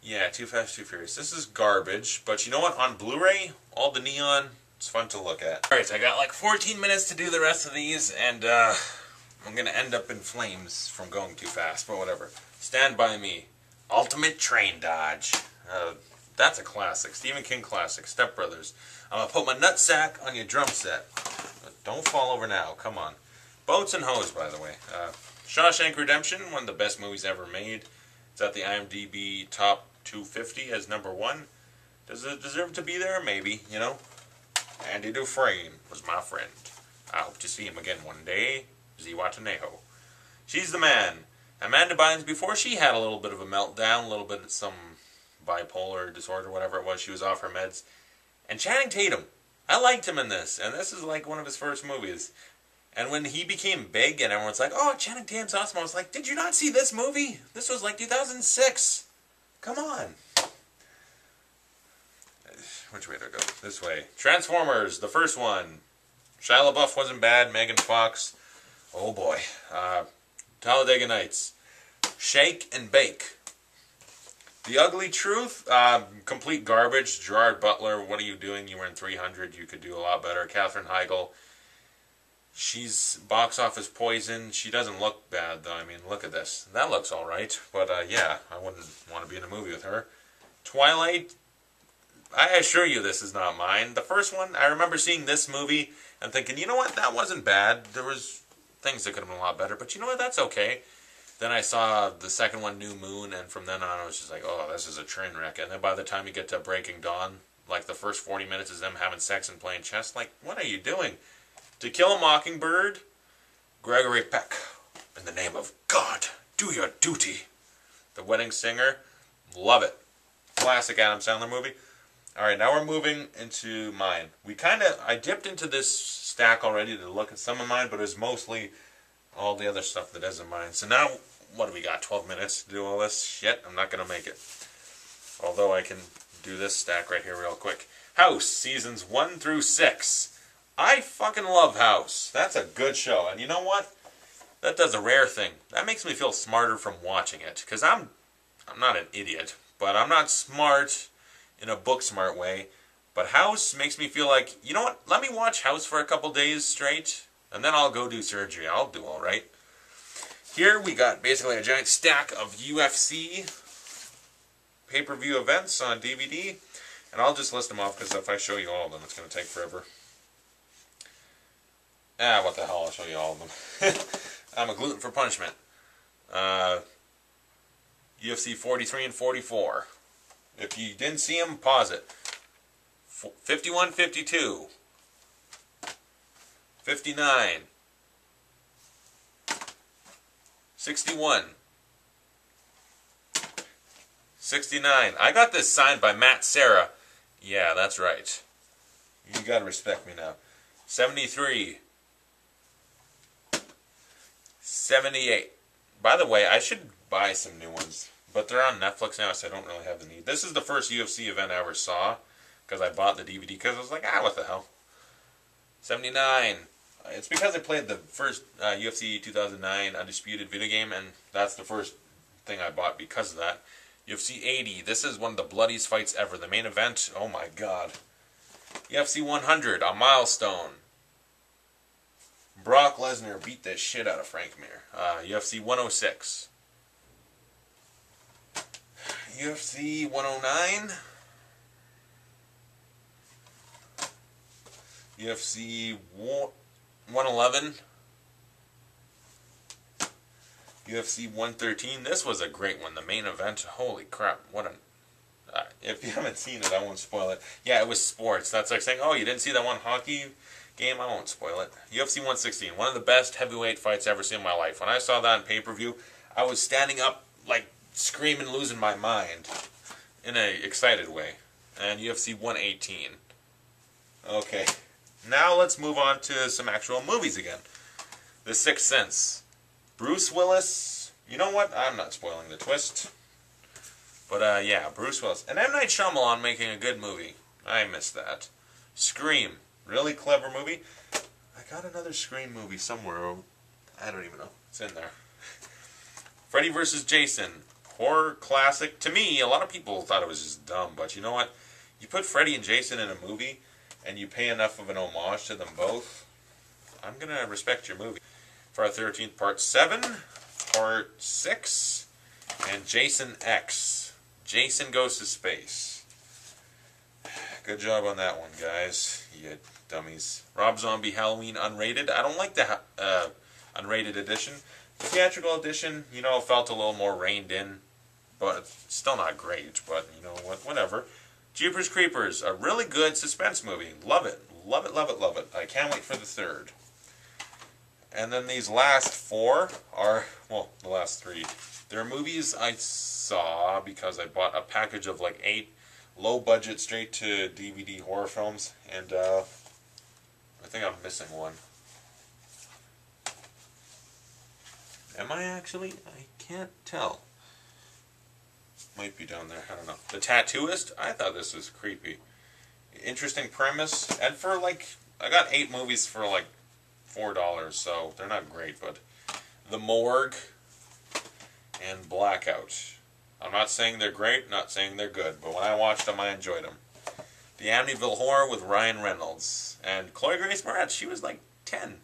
yeah, Too Fast, Too Furious. This is garbage, but you know what? On Blu-ray, all the neon, it's fun to look at. Alright, I got like 14 minutes to do the rest of these, and I'm going to end up in flames from going too fast, but whatever. Stand By Me. Ultimate Train Dodge. That's a classic. Stephen King classic. Step Brothers. I'm going to put my nutsack on your drum set. Don't fall over now. Come on. Boats and Hose, by the way. Shawshank Redemption, one of the best movies ever made. It's at the IMDb top 250 as number 1. Does it deserve to be there? Maybe, you know. Andy Dufresne was my friend. I hope to see him again one day. Ziwatanejo. She's the man. Amanda Bynes, before she had a little bit of a meltdown, a little bit of some bipolar disorder, whatever it was, she was off her meds. And Channing Tatum, I liked him in this, and this is like one of his first movies. And when he became big and everyone's like, oh, Channing Tatum's awesome, I was like, did you not see this movie? This was like 2006. Come on. Which way do I go? This way. Transformers, the first one. Shia LaBeouf wasn't bad. Megan Fox. Oh boy. Talladega Nights. Shake and Bake. The Ugly Truth. Complete garbage. Gerard Butler, what are you doing? You were in 300. You could do a lot better. Katherine Heigl. She's box office poison. She doesn't look bad, though. I mean, look at this. That looks alright. But, yeah, I wouldn't want to be in a movie with her. Twilight. I assure you this is not mine. The first one, I remember seeing this movie and thinking, you know what, that wasn't bad. There was things that could have been a lot better, but you know what, that's okay. Then I saw the second one, New Moon, and from then on I was just like, oh, this is a train wreck. And then by the time you get to Breaking Dawn, like the first 40 minutes is them having sex and playing chess. Like, what are you doing? To Kill a Mockingbird, Gregory Peck. In the name of God, do your duty. The Wedding Singer, love it. Classic Adam Sandler movie. Alright, now we're moving into mine. I dipped into this stack already to look at some of mine, but it was mostly all the other stuff that isn't mine. So now, what do we got, 12 minutes to do all this? Shit, I'm not going to make it. Although I can do this stack right here real quick. House, seasons 1 through 6. I fucking love House. That's a good show. And you know what? That does a rare thing. That makes me feel smarter from watching it. Because I'm not an idiot, but I'm not smart in a book-smart way. But House makes me feel like, you know what? Let me watch House for a couple days straight, and then I'll go do surgery. I'll do all right. Here we got basically a giant stack of UFC pay-per-view events on DVD, and I'll just list them off because if I show you all of them, it's going to take forever. What the hell? I'll show you all of them. I'm a glutton for punishment. UFC 43 and 44. If you didn't see them, pause it. 51, 52. 59. 61. 69. I got this signed by Matt Serra. Yeah, that's right. You gotta respect me now. 73. 78. By the way, I should buy some new ones. But they're on Netflix now, so I don't really have the need. This is the first UFC event I ever saw, because I bought the DVD, because I was like, what the hell. 79. It's because I played the first UFC 2009 Undisputed video game, and that's the first thing I bought because of that. UFC 80. This is one of the bloodiest fights ever. The main event, oh my god. UFC 100, a milestone. Brock Lesnar beat the shit out of Frank Mir. UFC 106. UFC 109, UFC 111, UFC 113. This was a great one. The main event. Holy crap! What an if you haven't seen it, I won't spoil it. Yeah, it was sports. That's like saying, oh, you didn't see that one hockey game? I won't spoil it. UFC 116. One of the best heavyweight fights I've ever seen in my life. When I saw that on pay-per-view, I was standing up like screaming, losing my mind in an excited way. And UFC 118. Okay, now let's move on to some actual movies again. The Sixth Sense. Bruce Willis. You know what? I'm not spoiling the twist. But yeah, Bruce Willis. And M. Night Shyamalan making a good movie. I missed that. Scream. Really clever movie. I got another Scream movie somewhere. I don't even know. It's in there. Freddy vs. Jason. Horror classic. To me, a lot of people thought it was just dumb, but you know what? You put Freddy and Jason in a movie, and you pay enough of an homage to them both, I'm going to respect your movie. Friday the 13th, Part 7, Part 6, and Jason X. Jason Goes to Space. Good job on that one, guys. You dummies. Rob Zombie Halloween Unrated. I don't like the unrated edition. The theatrical edition, you know, felt a little more reined in. But still not great, but you know what, whatever. Jeepers Creepers, a really good suspense movie. Love it. Love it, love it, love it. I can't wait for the third. And then these last four are, well, the last three. They're movies I saw because I bought a package of like 8 low-budget, straight-to-DVD horror films, and I think I'm missing one. Am I actually? I can't tell. Might be down there, I don't know. The Tattooist? I thought this was creepy. Interesting premise, and for like, I got 8 movies for like $4, so they're not great, but The Morgue and Blackout. I'm not saying they're great, not saying they're good, but when I watched them, I enjoyed them. The Amityville Horror with Ryan Reynolds. And Chloe Grace Moretz, she was like 10.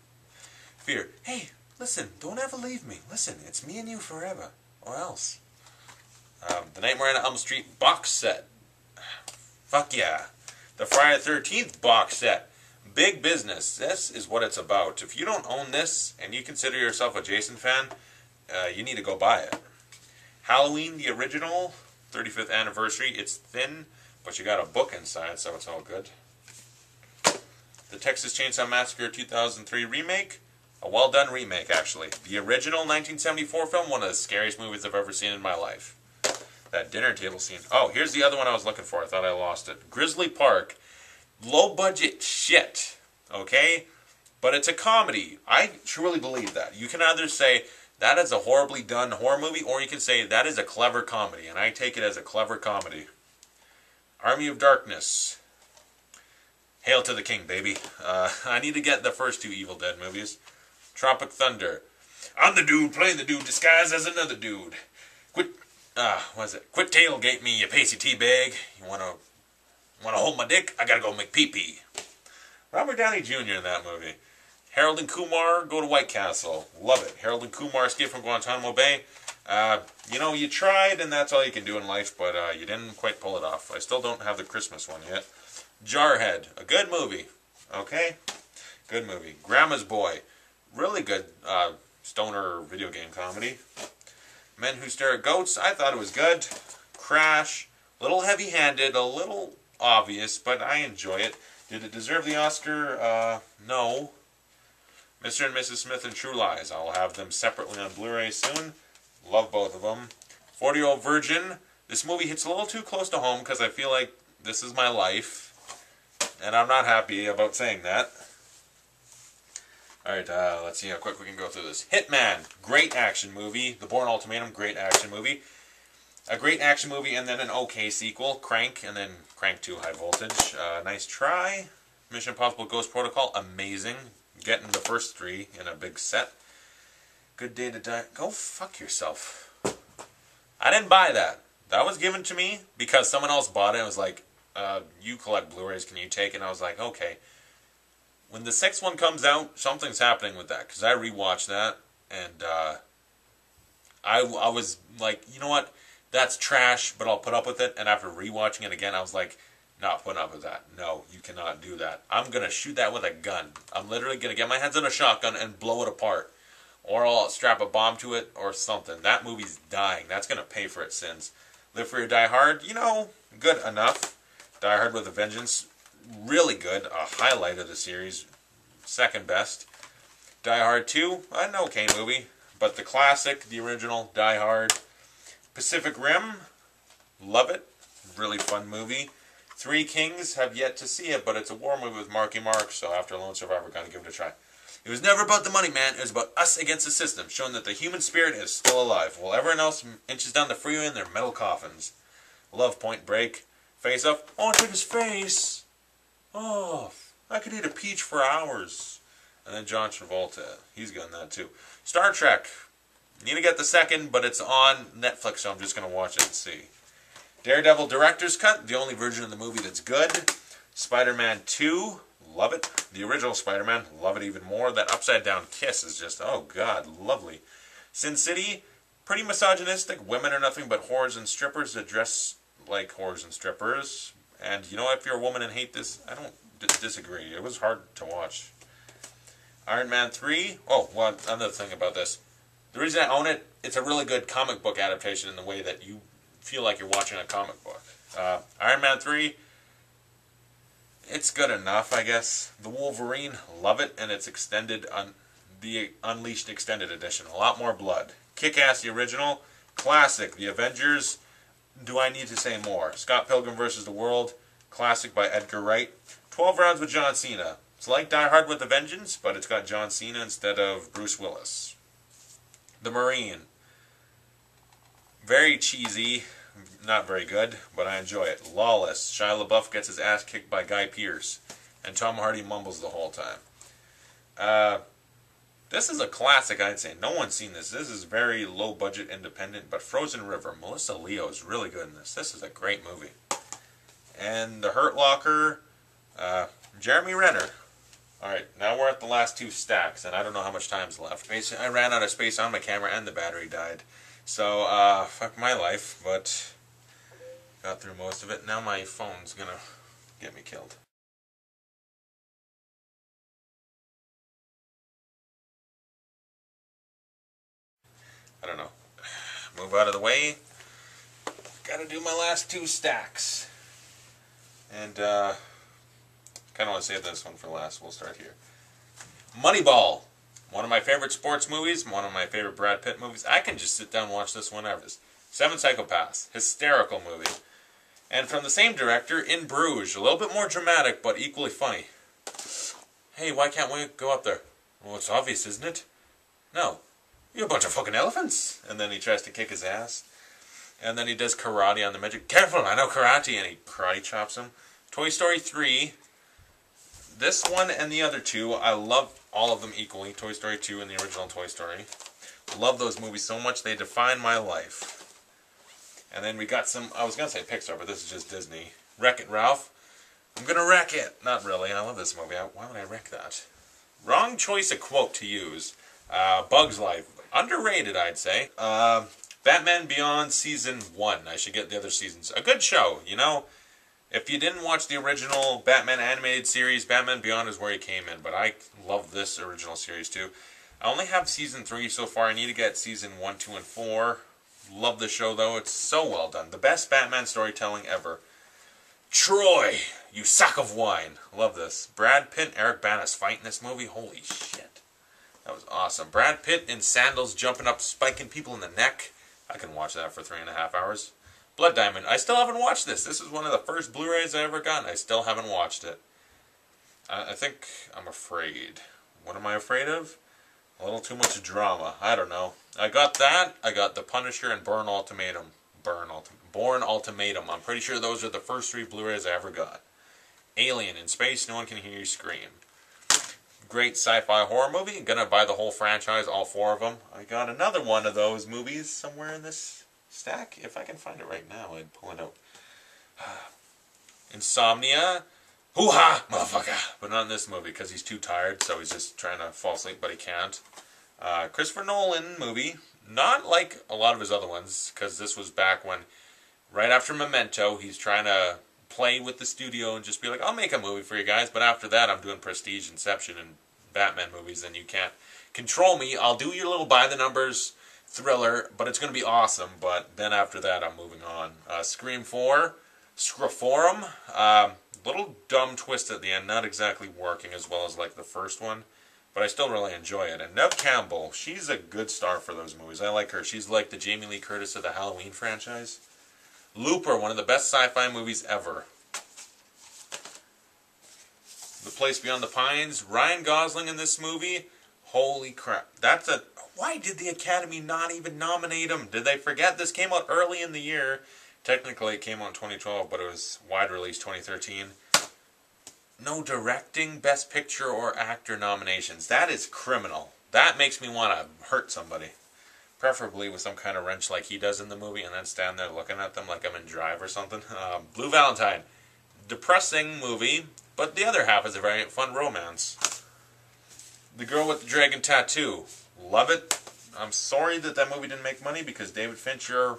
Fear. Hey, listen, don't ever leave me. Listen, it's me and you forever. Or else. The Nightmare on Elm Street box set. Fuck yeah. The Friday the 13th box set. Big business. This is what it's about. If you don't own this, and you consider yourself a Jason fan, you need to go buy it. Halloween, the original, 35th anniversary. It's thin, but you got a book inside, so it's all good. The Texas Chainsaw Massacre 2003 remake. A well-done remake, actually. The original 1974 film, one of the scariest movies I've ever seen in my life. That dinner table scene. Oh, here's the other one I was looking for. I thought I lost it. Grizzly Park. Low-budget shit, okay? But it's a comedy. I truly believe that. You can either say that is a horribly done horror movie, or you can say that is a clever comedy, and I take it as a clever comedy. Army of Darkness. Hail to the King, baby. I need to get the first 2 Evil Dead movies. Tropic Thunder. I'm the dude playing the dude disguised as another dude. Quit tailgate me, you pacey teabag. You wanna hold my dick? I gotta go make pee-pee. Robert Downey Jr. in that movie. Harold and Kumar go to White Castle. Love it. Harold and Kumar escape from Guantanamo Bay. You know, you tried, and that's all you can do in life, but you didn't quite pull it off. I still don't have the Christmas one yet. Jarhead. A good movie. Okay? Good movie. Grandma's Boy. Really good stoner video game comedy. Men Who Stare at Goats. I thought it was good. Crash. A little heavy-handed, a little obvious, but I enjoy it. Did it deserve the Oscar? No. Mr. and Mrs. Smith and True Lies. I'll have them separately on Blu-ray soon. Love both of them. 40-Year-Old Virgin. This movie hits a little too close to home because I feel like this is my life. And I'm not happy about saying that. Alright, let's see how quick we can go through this. Hitman. Great action movie. The Bourne Ultimatum. Great action movie. A great action movie and then an okay sequel. Crank and then Crank 2 High Voltage. Nice try. Mission Impossible Ghost Protocol. Amazing. Getting the first 3 in a big set. Good Day to Die. Go fuck yourself. I didn't buy that. That was given to me because someone else bought it and was like, you collect Blu-rays, can you take it? And I was like, okay. When the 6th one comes out, something's happening with that. Because I rewatched that and I was like, you know what? That's trash, but I'll put up with it. And after rewatching it again, I was like, not putting up with that. No, you cannot do that. I'm going to shoot that with a gun. I'm literally going to get my hands on a shotgun and blow it apart. Or I'll strap a bomb to it or something. That movie's dying. That's going to pay for its sins. Live Free or Die Hard, you know, good enough. Die Hard with a Vengeance, really good. A highlight of the series. Second best. Die Hard 2, an okay movie. But the classic, the original, Die Hard. Pacific Rim, love it. Really fun movie. Three Kings, have yet to see it, but it's a war movie with Marky Mark, so after Lone Survivor, gotta give it a try. It was never about the money, man. It was about us against the system, showing that the human spirit is still alive, while everyone else inches down the freeway in their metal coffins. Love Point Break. Face Off. Oh, take his face. Oh, I could eat a peach for hours. And then John Travolta. He's gotten that too. Star Trek. Need to get the 2nd, but it's on Netflix, so I'm just going to watch it and see. Daredevil Director's Cut, the only version of the movie that's good. Spider-Man 2, love it. The original Spider-Man, love it even more. That upside-down kiss is just, oh god, lovely. Sin City, pretty misogynistic. Women are nothing but whores and strippers that dress like whores and strippers. And you know, if you're a woman and hate this, I don't disagree. It was hard to watch. Iron Man 3, oh, one another thing about this. The reason I own it, it's a really good comic book adaptation in the way that you feel like you're watching a comic book. Iron Man 3, it's good enough, I guess. The Wolverine, love it, and it's extended on the Unleashed Extended Edition. A lot more blood. Kick-Ass, the original. Classic, The Avengers. Do I need to say more? Scott Pilgrim vs. the World. Classic by Edgar Wright. 12 Rounds with John Cena. It's like Die Hard with a Vengeance, but it's got John Cena instead of Bruce Willis. The Marine. Very cheesy. Not very good, but I enjoy it. Lawless. Shia LaBeouf gets his ass kicked by Guy Pearce. And Tom Hardy mumbles the whole time. This is a classic, I'd say. No one's seen this. This is very low-budget independent, but Frozen River. Melissa Leo is really good in this. This is a great movie. And The Hurt Locker, Jeremy Renner. Alright, now we're at the last two stacks, and I don't know how much time's left. I ran out of space on my camera, and the battery died. So, fuck my life, but got through most of it. Now my phone's gonna get me killed. I don't know. Move out of the way. Gotta do my last two stacks. And, kind of want to save this one for last. We'll start here. Moneyball. One of my favorite sports movies. One of my favorite Brad Pitt movies. I can just sit down and watch this whenever. Seven Psychopaths. Hysterical movie. And from the same director, In Bruges. A little bit more dramatic, but equally funny. Hey, why can't we go up there? Well, it's obvious, isn't it? No. You're a bunch of fucking elephants. And then he tries to kick his ass. And then he does karate on the midget. Careful, I know karate. And he karate chops him. Toy Story 3. This one and the other two, I love all of them equally. Toy Story 2 and the original Toy Story. Love those movies so much, they define my life. And then we got some, I was going to say Pixar, but this is just Disney. Wreck-It Ralph. I'm going to wreck it. Not really, I love this movie. Why would I wreck that? Wrong choice of quote to use. Bug's Life. Underrated, I'd say. Batman Beyond Season 1. I should get the other seasons. A good show, you know. If you didn't watch the original Batman animated series, Batman Beyond is where he came in. But I love this original series too. I only have Season 3 so far. I need to get Season 1, 2, and 4. Love the show though. It's so well done. The best Batman storytelling ever. Troy, you sack of wine. Love this. Brad Pitt and Eric Bana fight in this movie. Holy shit. That was awesome. Brad Pitt in sandals jumping up, spiking people in the neck. I can watch that for 3.5 hours. Blood Diamond. I still haven't watched this. This is one of the first Blu-rays I ever got. I still haven't watched it. I think I'm afraid. What am I afraid of? A little too much drama. I don't know. I got that. I got The Punisher and Bourne Ultimatum. Bourne Ultimatum. I'm pretty sure those are the first 3 Blu-rays I ever got. Alien in space. No one can hear you scream. Great sci-fi horror movie. I'm gonna buy the whole franchise, all 4 of them. I got another one of those movies somewhere in this stack. If I can find it right now, I'd pull it out. Insomnia. Hoo-ha, motherfucker. But not in this movie, because he's too tired, so he's just trying to fall asleep, but he can't. Christopher Nolan movie. Not like a lot of his other ones, because this was back when, right after Memento, he's trying to play with the studio and just be like, I'll make a movie for you guys, but after that I'm doing Prestige, Inception, and Batman movies, and you can't control me. I'll do your little by-the-numbers thriller, but it's going to be awesome, but then after that I'm moving on. Scream 4, Scroforum, little dumb twist at the end, not exactly working as well as like the first one, but I still really enjoy it. And Neve Campbell, she's a good star for those movies. I like her. She's like the Jamie Lee Curtis of the Halloween franchise. Looper, one of the best sci-fi movies ever. The Place Beyond the Pines, Ryan Gosling in this movie. Holy crap. That's a... Why did the Academy not even nominate him? Did they forget this came out early in the year? Technically it came out in 2012, but it was wide release 2013. No directing, Best Picture, or Actor nominations. That is criminal. That makes me want to hurt somebody. Preferably with some kind of wrench like he does in the movie, and then stand there looking at them like I'm in Drive or something. Blue Valentine. Depressing movie, but the other half is a very fun romance. The Girl with the Dragon Tattoo. Love it. I'm sorry that that movie didn't make money because David Fincher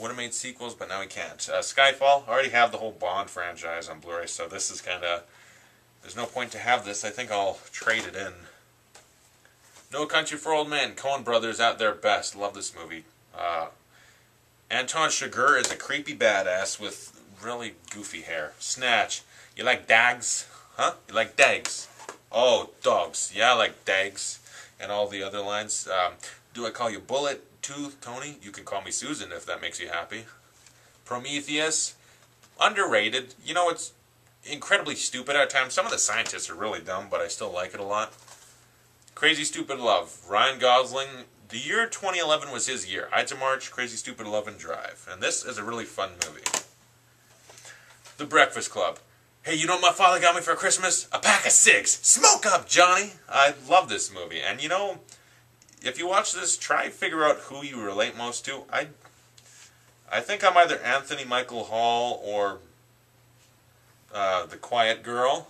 would have made sequels, but now he can't. Skyfall. I already have the whole Bond franchise on Blu-ray, so this is kind of... There's no point to have this. I think I'll trade it in. No Country for Old Men. Coen Brothers at their best. Love this movie. Anton Chigurh is a creepy badass with really goofy hair. Snatch. You like dags? Huh? You like dags? Oh, dogs. Yeah, I like dags. and all the other lines. Do I call you Bullet Tooth, Tony? You can call me Susan if that makes you happy. Prometheus, underrated. You know, it's incredibly stupid at times. Some of the scientists are really dumb, but I still like it a lot. Crazy Stupid Love, Ryan Gosling. The year 2011 was his year. Ides of March, Crazy Stupid Love, and Drive. And this is a really fun movie. The Breakfast Club. Hey, you know what my father got me for Christmas? A pack of cigs. Smoke up, Johnny! I love this movie. And you know, if you watch this, try to figure out who you relate most to. I think I'm either Anthony Michael Hall or The Quiet Girl.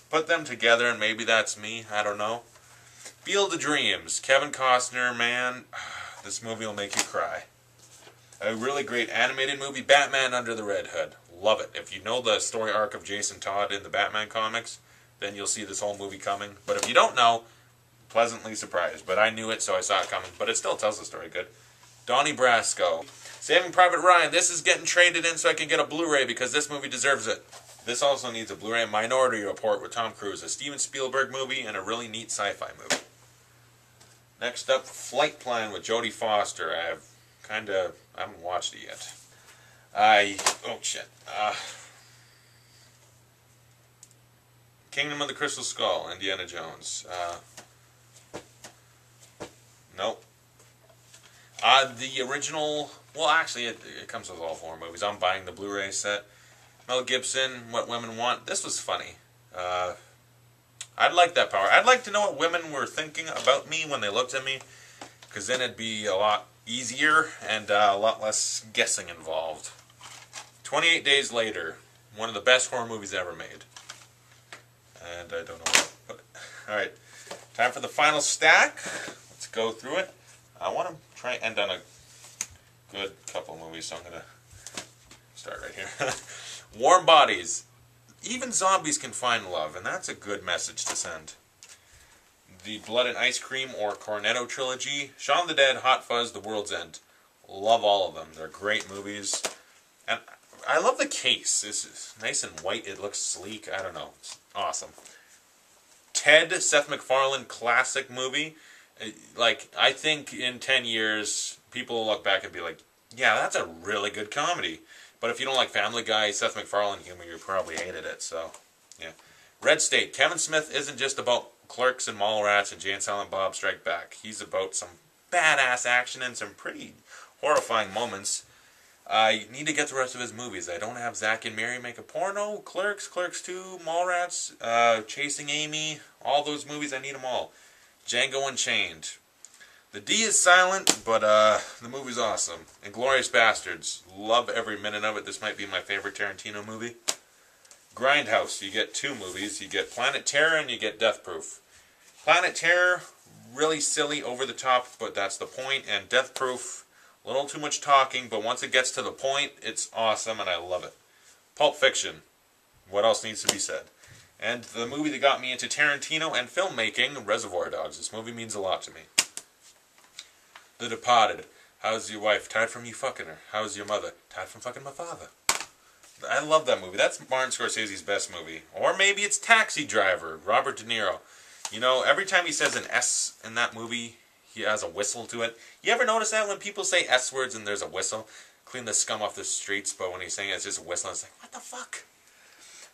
Put them together and maybe that's me. I don't know. Field of Dreams. Kevin Costner, man. This movie will make you cry. A really great animated movie. Batman Under the Red Hood. Love it. If you know the story arc of Jason Todd in the Batman comics, then you'll see this whole movie coming. But if you don't know, pleasantly surprised. But I knew it, so I saw it coming. But it still tells the story good. Donnie Brasco. Saving Private Ryan. This is getting traded in so I can get a Blu-ray because this movie deserves it. This also needs a Blu-ray. Minority Report with Tom Cruise. A Steven Spielberg movie and a really neat sci-fi movie. Next up, Flight Plan with Jodie Foster. I haven't watched it yet. Oh shit. Kingdom of the Crystal Skull, Indiana Jones. Nope. The original, well actually it comes with all 4 movies. I'm buying the Blu-ray set. Mel Gibson, What Women Want. This was funny. I'd like that power. I'd like to know what women were thinking about me when they looked at me, because then it'd be a lot easier and a lot less guessing involved. 28 Days Later, one of the best horror movies ever made. And I don't know what. Alright, time for the final stack. Let's go through it. I want to try and end on a good couple movies, so I'm going to start right here. Warm Bodies. Even zombies can find love, and that's a good message to send. The Blood and Ice Cream or Cornetto trilogy. Shaun of the Dead, Hot Fuzz, The World's End. Love all of them. They're great movies. And I love the case. It's nice and white. It looks sleek. I don't know. It's awesome. Ted, Seth MacFarlane classic movie. Like, I think in 10 years, people will look back and be like, yeah, that's a really good comedy. But if you don't like Family Guy, Seth MacFarlane humor, you probably hated it. So, yeah. Red State. Kevin Smith isn't just about Clerks and Mallrats and Jay and Silent Bob Strike Back. He's about some badass action and some pretty horrifying moments. I need to get the rest of his movies. I don't have Zack and Mary Make a Porno, Clerks, Clerks 2, Mallrats, Chasing Amy, all those movies. I need them all. Django Unchained. The D is silent, but the movie's awesome. Inglourious Bastards. Love every minute of it. This might be my favorite Tarantino movie. Grindhouse. You get 2 movies. You get Planet Terror and you get Death Proof. Planet Terror, really silly, over the top, but that's the point. And Death Proof, a little too much talking, but once it gets to the point, it's awesome and I love it. Pulp Fiction. What else needs to be said? And the movie that got me into Tarantino and filmmaking, Reservoir Dogs. This movie means a lot to me. The Departed. How's your wife? Tired from you fucking her. How's your mother? Tired from fucking my father. I love that movie. That's Martin Scorsese's best movie. Or maybe it's Taxi Driver, Robert De Niro. You know, every time he says an S in that movie, he has a whistle to it. You ever notice that when people say S words and there's a whistle? Clean the scum off the streets, but when he's saying it, it's just a whistle. It's like, what the fuck?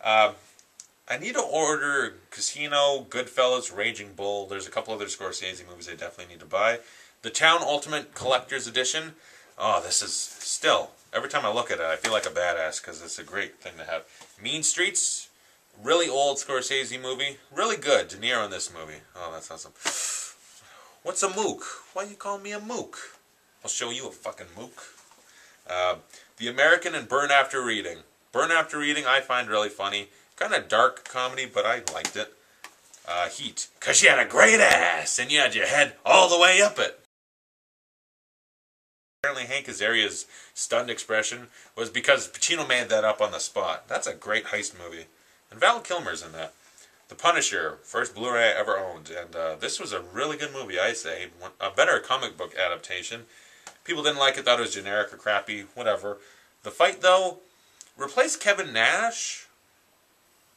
I need to order Casino, Goodfellas, Raging Bull. There's a couple other Scorsese movies I definitely need to buy. The Town Ultimate Collector's Edition. Oh, this is still, every time I look at it, I feel like a badass because it's a great thing to have. Mean Streets, really old Scorsese movie. Really good. De Niro in this movie. Oh, that's awesome. What's a mook? Why you call me a mook? I'll show you a fucking mook. The American and Burn After Reading. Burn After Reading I find really funny. Kind of dark comedy, but I liked it. Heat. Because you had a great ass and you had your head all the way up it. Apparently Hank Azaria's stunned expression was because Pacino made that up on the spot. That's a great heist movie. And Val Kilmer's in that. The Punisher, first Blu-ray I ever owned. And this was a really good movie, I say. A better comic book adaptation. People didn't like it, thought it was generic or crappy, whatever. The fight, though, replaced Kevin Nash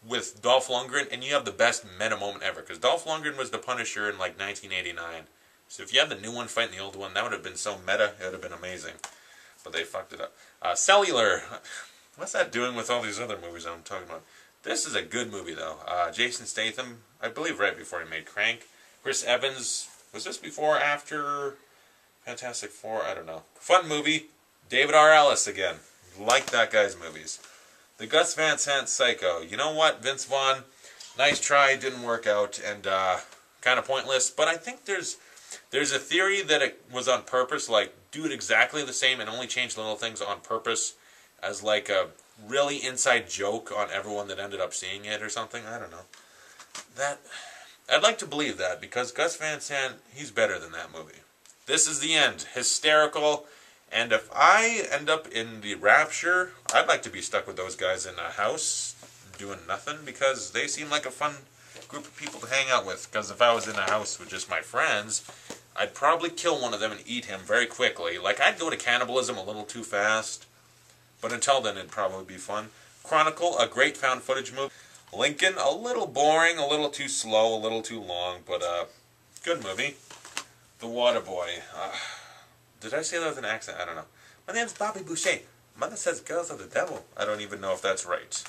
with Dolph Lundgren, and you have the best meta moment ever. Because Dolph Lundgren was the Punisher in like 1989. So if you had the new one fighting the old one, that would have been so meta. It would have been amazing. But they fucked it up. Cellular. What's that doing with all these other movies I'm talking about? This is a good movie, though. Jason Statham, I believe right before he made Crank. Chris Evans, was this before or after Fantastic Four? I don't know. Fun movie. David R. Ellis again. Like that guy's movies. The Gus Van Sant Psycho. You know what, Vince Vaughn? Nice try, didn't work out, and kind of pointless. But I think there's a theory that it was on purpose, like do it exactly the same and only change little things on purpose as like a really inside joke on everyone that ended up seeing it or something. I don't know. I'd like to believe that, because Gus Van Sant, he's better than that movie. This is the end. Hysterical. And if I end up in the rapture, I'd like to be stuck with those guys in a house doing nothing, because they seem like a fun group of people to hang out with. Because if I was in a house with just my friends, I'd probably kill one of them and eat him very quickly. Like, I'd go to cannibalism a little too fast. But until then, it'd probably be fun. Chronicle, a great found footage movie. Lincoln, a little boring, a little too slow, a little too long, but good movie. The Waterboy. Did I say that with an accent? I don't know. My name's Bobby Boucher. Mother says girls are the devil. I don't even know if that's right.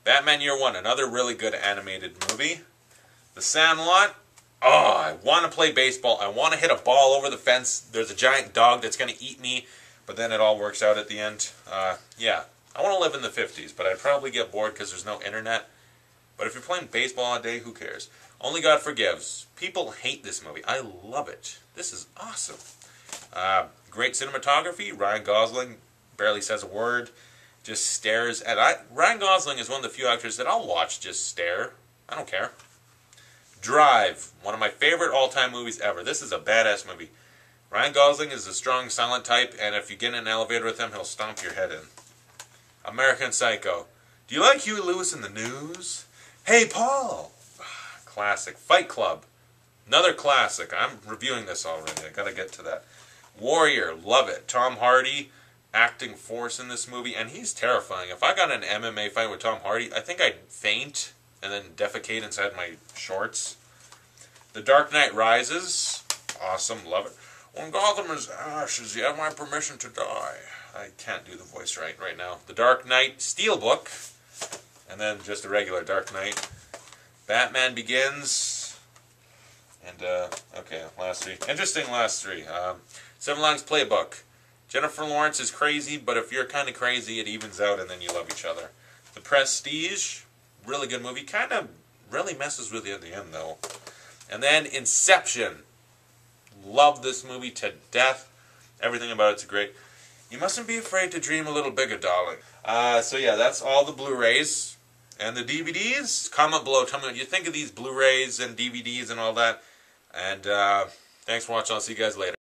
Batman Year One, another really good animated movie. The Sandlot. Oh, I want to play baseball. I want to hit a ball over the fence. There's a giant dog that's going to eat me, but then it all works out at the end. Yeah, I want to live in the 50s, but I'd probably get bored because there's no internet. But if you're playing baseball all day, who cares? Only God Forgives. People hate this movie. I love it. This is awesome. Great cinematography. Ryan Gosling barely says a word. Just stares. And Ryan Gosling is one of the few actors that I'll watch just stare. I don't care. Drive. One of my favorite all-time movies ever. This is a badass movie. Ryan Gosling is a strong, silent type, and if you get in an elevator with him, he'll stomp your head in. American Psycho. Do you like Huey Lewis in the News? Hey, Paul! Classic. Fight Club. Another classic. I'm reviewing this already. I gotta get to that. Warrior. Love it. Tom Hardy, acting force in this movie, and he's terrifying. If I got in an MMA fight with Tom Hardy, I think I'd faint and then defecate inside my shorts. The Dark Knight Rises. Awesome. Love it. When Gotham is ashes, you have my permission to die. I can't do the voice right now. The Dark Knight Steelbook. And then just a regular Dark Knight. Batman Begins. And, okay, last three. Interesting last three. Seven Lives Playbook. Jennifer Lawrence is crazy, but if you're kind of crazy, it evens out and then you love each other. The Prestige. Really good movie. Kind of really messes with you at the end, though. And then Inception. Love this movie to death. Everything about it's great. You mustn't be afraid to dream a little bigger, darling. So yeah, that's all the Blu-rays. And the DVDs? Comment below. Tell me what you think of these Blu-rays and DVDs and all that. And thanks for watching. I'll see you guys later.